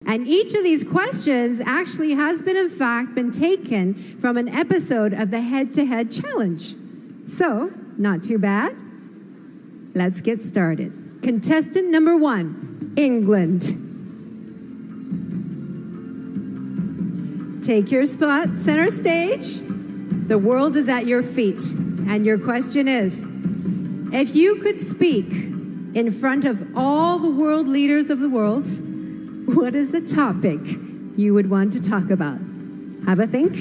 And each of these questions actually has been, in fact, been taken from an episode of the Head-to-Head Challenge. So, not too bad. Let's get started. Contestant number 1, England. Take your spot, center stage. The world is at your feet. And your question is, if you could speak in front of all the world leaders of the world, what is the topic you would want to talk about? Have a think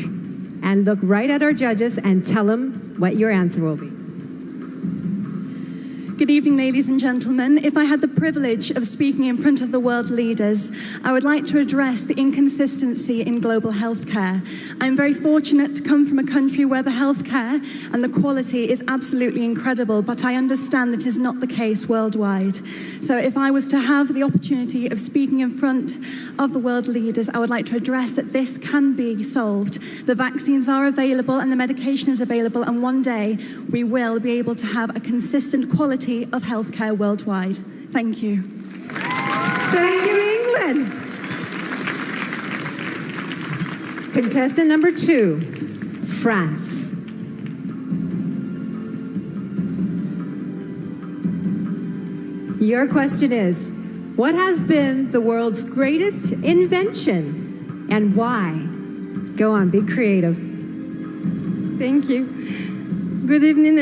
and look right at our judges and tell them what your answer will be. Good evening, ladies and gentlemen. If I had the privilege of speaking in front of the world leaders, I would like to address the inconsistency in global healthcare. I'm very fortunate to come from a country where the healthcare and the quality is absolutely incredible, but I understand that is not the case worldwide. So if I was to have the opportunity of speaking in front of the world leaders, I would like to address that this can be solved. The vaccines are available and the medication is available, and one day we will be able to have a consistent quality of healthcare worldwide. Thank you. Thank you, England. Contestant number 2, France. Your question is, what has been the world's greatest invention and why? Go on, be creative. Thank you. Good evening,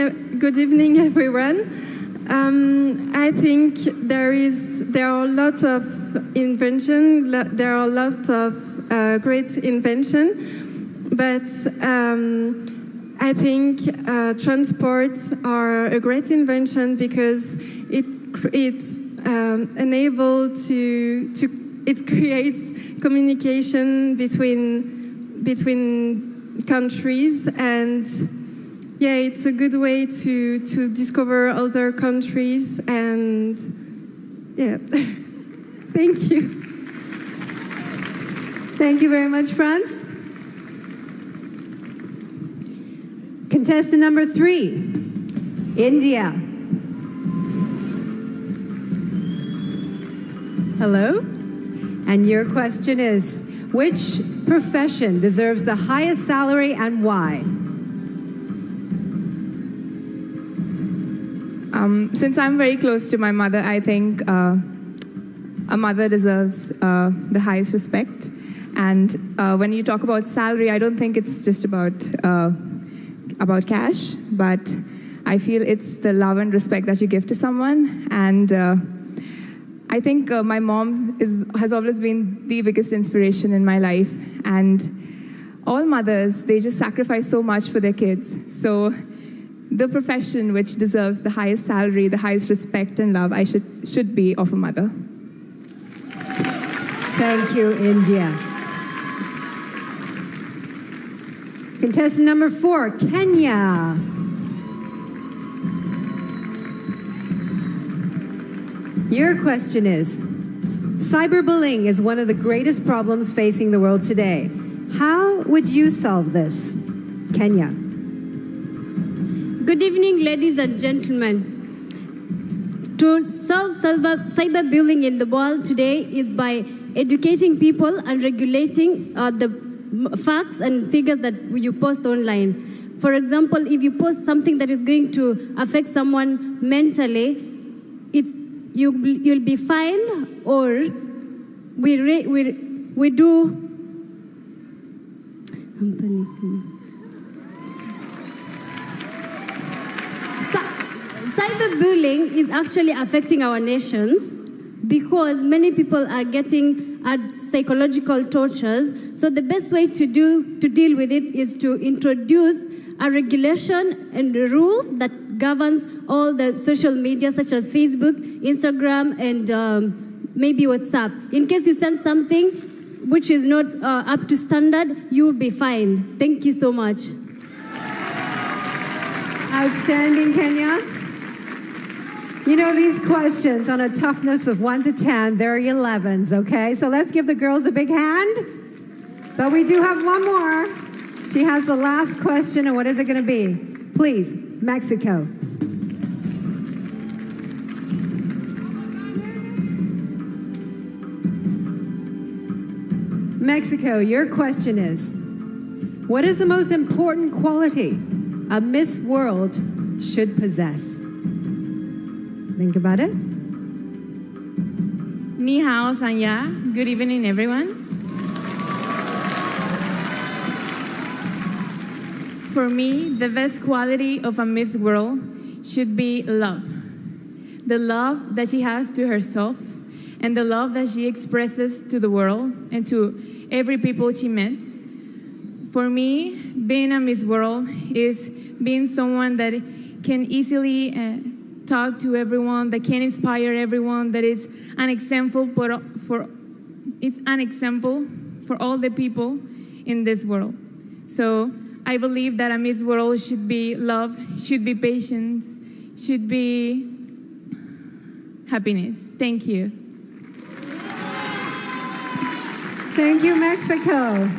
everyone. I think there are lots of invention. There are lots of great invention, but I think transports are a great invention because it's it creates communication between countries, and yeah, it's a good way to discover other countries, and yeah, thank you. Thank you very much, France. Contestant number 3, India. Hello? And your question is, which profession deserves the highest salary and why? Since I'm very close to my mother, I think a mother deserves the highest respect. And when you talk about salary, I don't think it's just about cash, but I feel it's the love and respect that you give to someone. And I think my mom has always been the biggest inspiration in my life. And all mothers, they just sacrifice so much for their kids. So the profession which deserves the highest salary, the highest respect and love, should be of a mother. Thank you, India. Contestant number 4, Kenya. Your question is, cyberbullying is one of the greatest problems facing the world today. How would you solve this? Kenya. Good evening, ladies and gentlemen. To solve cyberbullying in the world today is by educating people and regulating the facts and figures that you post online. For example, if you post something that is going to affect someone mentally, you'll be fined, or we do. I'm panicking. Cyberbullying is actually affecting our nations because many people are getting psychological tortures. So the best way to deal with it is to introduce a regulation and the rules that governs all the social media such as Facebook, Instagram, and maybe WhatsApp. In case you send something which is not up to standard, you will be fined. Thank you so much. Outstanding, Kenya. You know, these questions on a toughness of 1 to 10, they're 11s, okay? So let's give the girls a big hand. But we do have one more. She has the last question, and what is it going to be? Please, Mexico. Mexico, your question is, what is the most important quality a Miss World should possess? Think about it. Ni hao, Sanya. Good evening, everyone. For me, the best quality of a Miss World should be love. The love that she has to herself and the love that she expresses to the world and to every people she meets. For me, being a Miss World is being someone that can easily talk to everyone, that can inspire everyone, that is an example for all the people in this world. So I believe that a Miss World should be love, should be patience, should be happiness. Thank you. Thank you, Mexico.